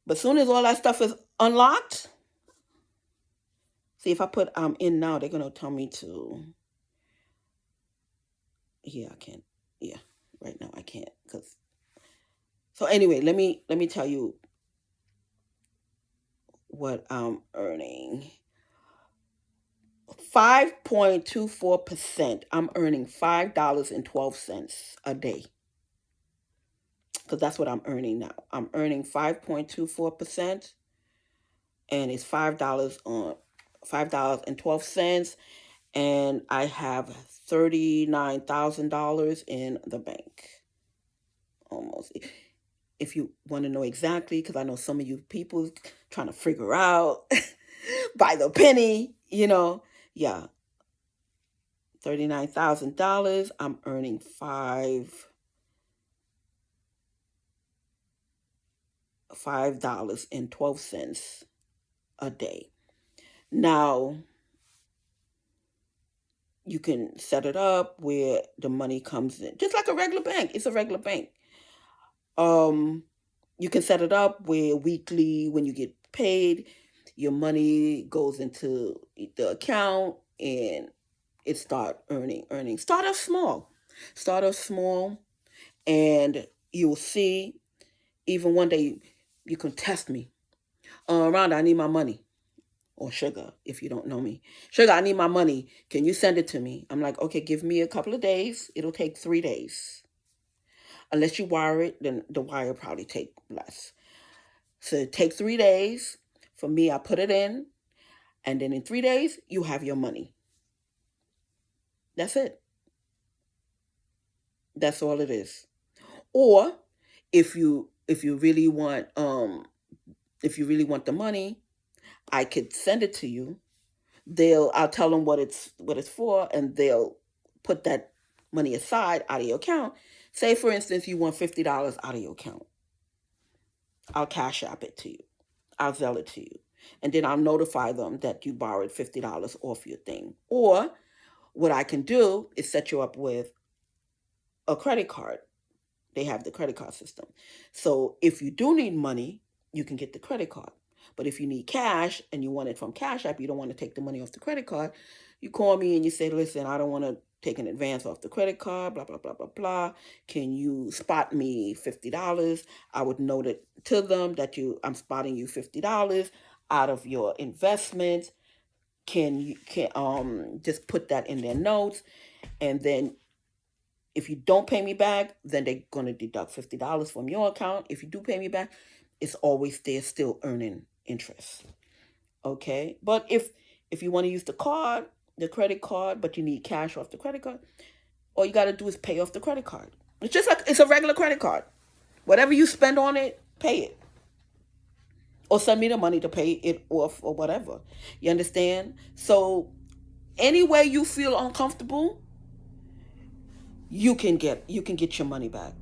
But soon as all that stuff is unlocked, see if I put in now, they're gonna tell me to. Yeah, I can't. Yeah, right now I can't because. So anyway, let me tell you what I'm earning. 5.24%. I'm earning $5.12 a day because that's what I'm earning now. I'm earning 5.24%, and it's $5.12, and I have $39,000 in the bank. Almost. If you want to know exactly, because I know some of you people trying to figure out by the penny, yeah, $39,000. I'm earning $5.12 a day. Now you can set it up where the money comes in, just like a regular bank. It's a regular bank. Um, you can set it up where weekly, when you get paid, your money goes into the account and it start earning. Start off small, and you'll see. Even one day, you can test me. Rhonda, I need my money. Or Sugar, if you don't know me. Sugar, I need my money. Can you send it to me? I'm like, okay, give me a couple of days. It'll take 3 days. Unless you wire it, then the wire probably take less. So take 3 days. For me, I put it in, and then in 3 days, you have your money. That's it. That's all it is. Or if you really want the money, I could send it to you. I'll tell them what it's for, and they'll put that money aside out of your account. Say for instance you want $50 out of your account. I'll cash app it to you. I'll Zelle it to you. And then I'll notify them that you borrowed $50 off your thing. Or what I can do is set you up with a credit card. They have the credit card system. So if you do need money, you can get the credit card. But if you need cash and you want it from Cash App, you don't want to take the money off the credit card, you call me and you say, listen, I don't want to take an advance off the credit card, blah, blah, blah, blah, blah. Can you spot me $50? I would note it to them that I'm spotting you $50 out of your investments. Can you just put that in their notes, and then If you don't pay me back, then they're going to deduct $50 from your account. If you do pay me back, it's always there, still earning interest. Okay? But if you want to use the credit card, but you need cash off the credit card, all you got to do is pay off the credit card. It's just like it's a regular credit card. Whatever you spend on it, pay it. Or send me the money to pay it off or whatever. You understand? So any way you feel uncomfortable, you can get your money back.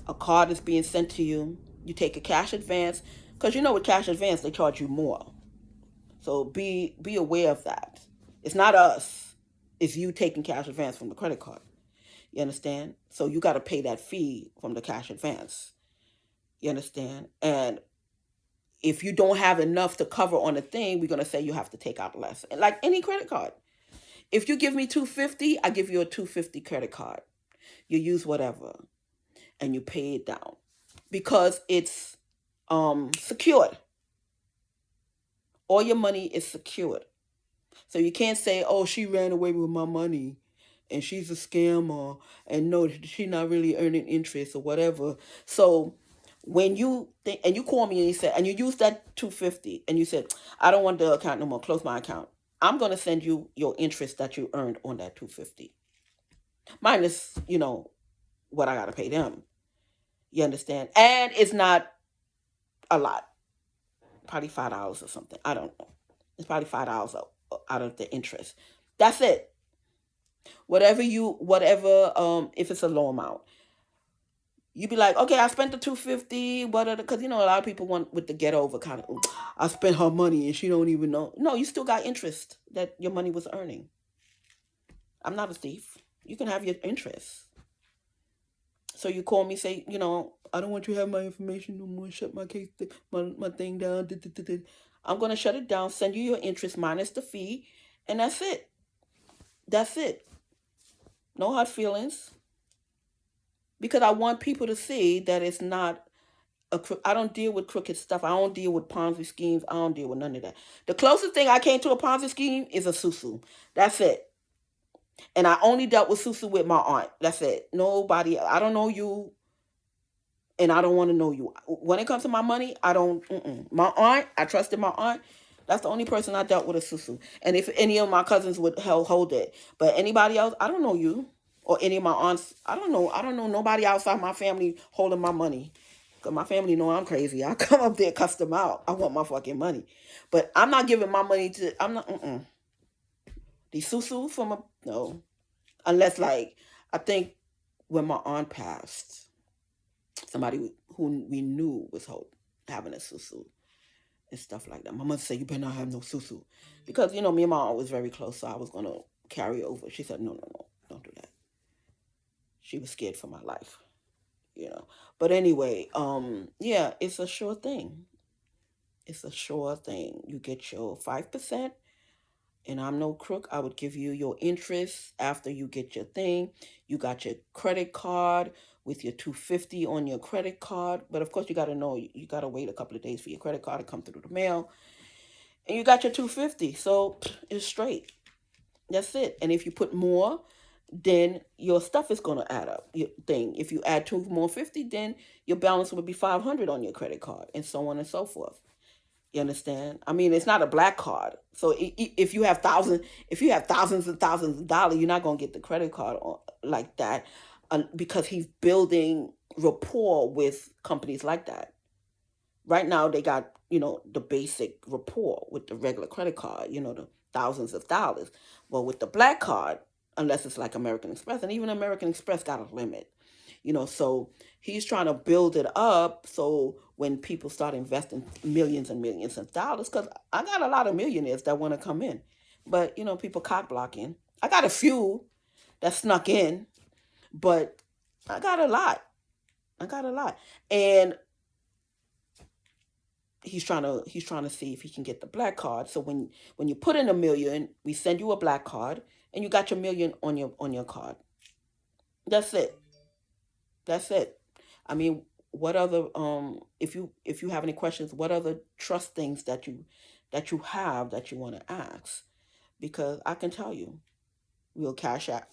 A card is being sent to you. You take a cash advance, because you know with cash advance they charge you more. So be aware of that. It's not us. It's you taking cash advance from the credit card. You understand? So you got to pay that fee from the cash advance. You understand? And if you don't have enough to cover on the thing, we're gonna say you have to take out less. Like any credit card. If you give me $250, I give you a $250 credit card. You use whatever and you pay it down because it's secured. All your money is secured. So you can't say, "Oh, she ran away with my money and she's a scammer and no, she's not really earning interest or whatever." So when you think and you call me and you said and you use that 250 and you said, "I don't want the account no more, close my account." I'm going to send you your interest that you earned on that 250 minus, what I got to pay them. You understand? And it's not a lot. Probably $5 or something. I don't know. It's probably $5 out of the interest. That's it. Whatever, if it's a low amount, you be like, okay, I spent the 250. What are because a lot of people want with the get over kind of, I spent her money and she don't even know. No, you still got interest that your money was earning. I'm not a thief. You can have your interest. So you call me, say, I don't want you to have my information no more. Shut my case, my thing down. I'm gonna shut it down. Send you your interest minus the fee, and that's it. That's it. No hard feelings, because I want people to see that it's not I don't deal with crooked stuff. I don't deal with Ponzi schemes. I don't deal with none of that. The closest thing I came to a Ponzi scheme is a susu. That's it. And I only dealt with susu with my aunt. That's it. Nobody. I don't know you, and I don't want to know you. When it comes to my money, I don't. My aunt, I trusted my aunt. That's the only person I dealt with a susu. And if any of my cousins would hold it, but anybody else, I don't know you or any of my aunts. I don't know. I don't know nobody outside my family holding my money. Cause my family know I'm crazy. I come up there, cuss them out. I want my fucking money, but I'm not giving my money to. I'm not. The susu from a no, unless like I think when my aunt passed, somebody who we knew was having a susu and stuff like that. My mother said, "You better not have no susu," because me and my aunt was very close, so I was gonna carry over. She said, "No, no, no, don't do that." She was scared for my life, you know. But anyway, yeah, it's a sure thing. It's a sure thing. You get your 5%, and I'm no crook. I would give you your interest after you get your thing. You got your credit card with your 250 on your credit card. But of course, you got to know you got to wait a couple of days for your credit card to come through the mail. And you got your 250. So it's straight. That's it. And if you put more, then your stuff is going to add up. Your thing. If you add two more 50, then your balance would be 500 on your credit card, and so on and so forth. You understand? I mean, it's not a black card. So if you have thousands and thousands of dollars, you're not gonna get the credit card like that, because he's building rapport with companies like that. Right now, they got the basic rapport with the regular credit card. The thousands of dollars. Well, with the black card, unless it's like American Express, and even American Express got a limit. So he's trying to build it up so when people start investing millions and millions of dollars, because I got a lot of millionaires that want to come in, but people cock blocking. I got a few that snuck in, but I got a lot. And he's trying to see if he can get the black card. So when you put in 1 million, we send you a black card, and you got your million on your card. That's it. That's it. I mean, what other if you have any questions, what other trust things that you have that you want to ask? Because I can tell you, I'll cash app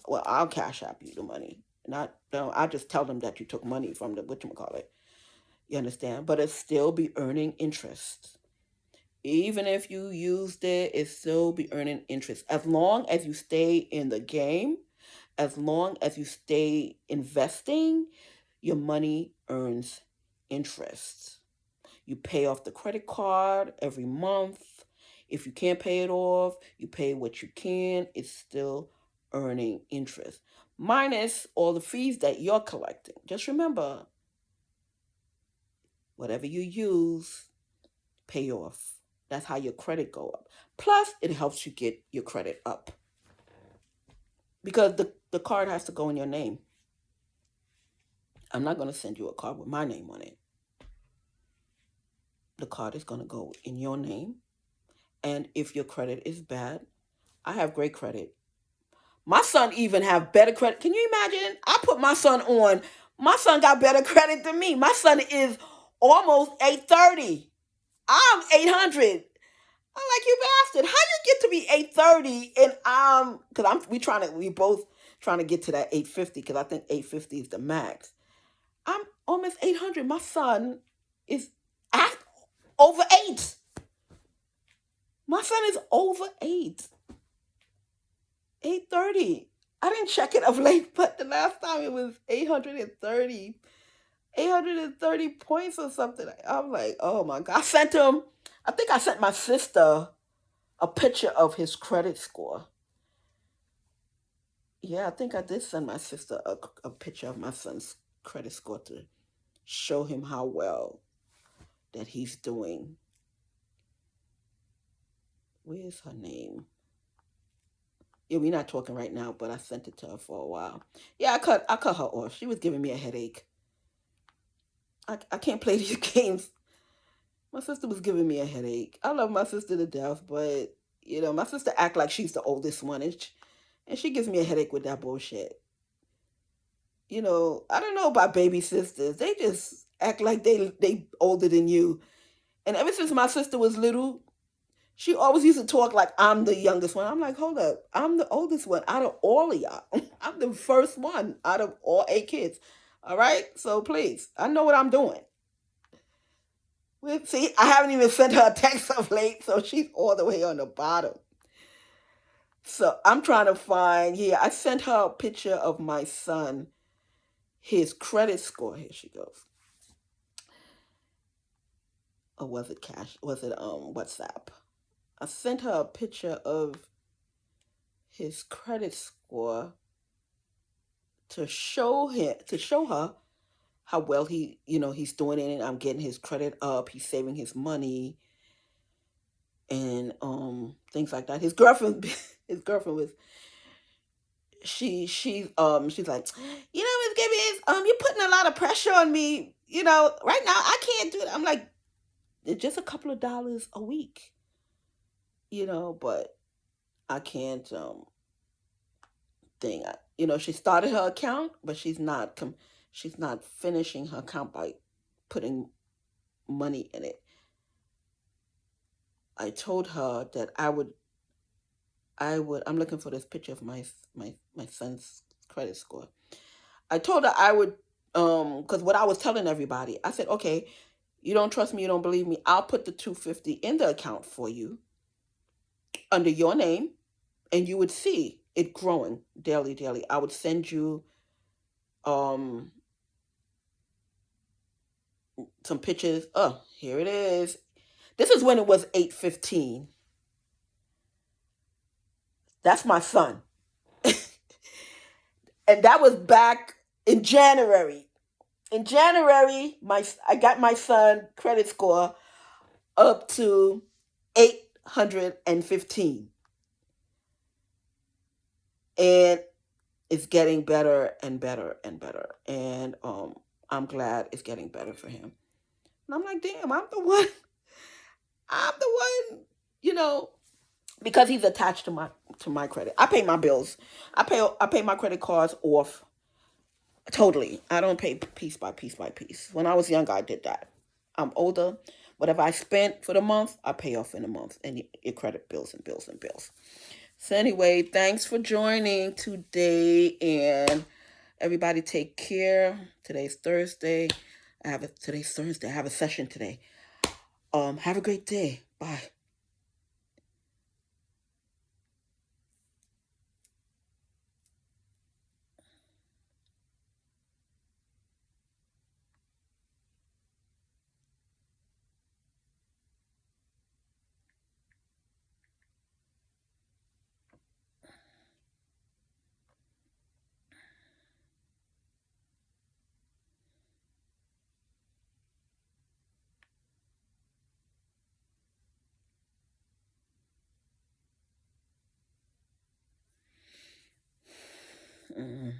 you the money. Not no, I just tell them that you took money from the whatchamacallit. You understand? But it still be earning interest. Even if you used it, it still be earning interest. As long as you stay in the game, as long as you stay investing, your money earns interest. You pay off the credit card every month. If you can't pay it off, you pay what you can. It's still earning interest. Minus all the fees that you're collecting. Just remember, whatever you use, pay off. That's how your credit go up. Plus, it helps you get your credit up. Because the card has to go in your name. I'm not going to send you a card with my name on it. The card is going to go in your name. And if your credit is bad, I have great credit. My son even have better credit. Can you imagine? I put my son on. My son got better credit than me. My son is almost 830. I'm 800. I'm like, you bastard. How you get to be 830 and we both trying to get to that 850 because I think 850 is the max. I'm almost 800. My son is at over 8. My son is over 8. 830. I didn't check it of late, but the last time it was 830. 830 points or something. I'm like, oh my God. I think I sent my sister a picture of his credit score. Yeah, I think I did send my sister a picture of my son's credit score to show him how well that he's doing. Where's her name? Yeah, we're not talking right now, but I sent it to her for a while. Yeah, I cut her off. She was giving me a headache. I can't play these games. My sister was giving me a headache. I love my sister to death, but my sister act like she's the oldest one, and she gives me a headache with that bullshit. I don't know about baby sisters. They just act like they older than you. And ever since my sister was little, she always used to talk like I'm the youngest one. I'm like, hold up, I'm the oldest one out of all of y'all. I'm the first one out of all 8 kids. All right, so please, I know what I'm doing. See, I haven't even sent her a text of late, so she's all the way on the bottom. So I'm trying to find. Yeah, I sent her a picture of my son, his credit score. Here she goes. Or was it cash? Was it WhatsApp? I sent her a picture of his credit score to show her how well he's doing it, and I'm getting his credit up. He's saving his money and things like that. His girlfriend, his girlfriend was she's like, Miss Gibby, you're putting a lot of pressure on me. Right now I can't do it. I'm like, it's just a couple of dollars a week, but I can't thing. She started her account, but she's not finishing her account by putting money in it. I told her that I'm looking for this picture of my son's credit score. I told her I would because what I was telling everybody, I said, okay, you don't trust me, you don't believe me, I'll put the 250 in the account for you under your name, and you would see it growing daily, daily. I would send you um some pictures. Oh, here it is. This is when it was 8:15. That's my son. And that was back in January. In January, I got my son credit score up to 815. And it's getting better and better and better. And I'm glad it's getting better for him. And I'm like, damn, I'm the one. I'm the one, because he's attached to my credit. I pay my bills. I pay my credit cards off totally. I don't pay piece by piece by piece. When I was younger, I did that. I'm older. Whatever I spent for the month, I pay off in a month, and your credit bills and bills and bills. So anyway, thanks for joining today, and Everybody take care. Today's Thursday. Today's Thursday. I have a session today. Have a great day. Bye. Mm.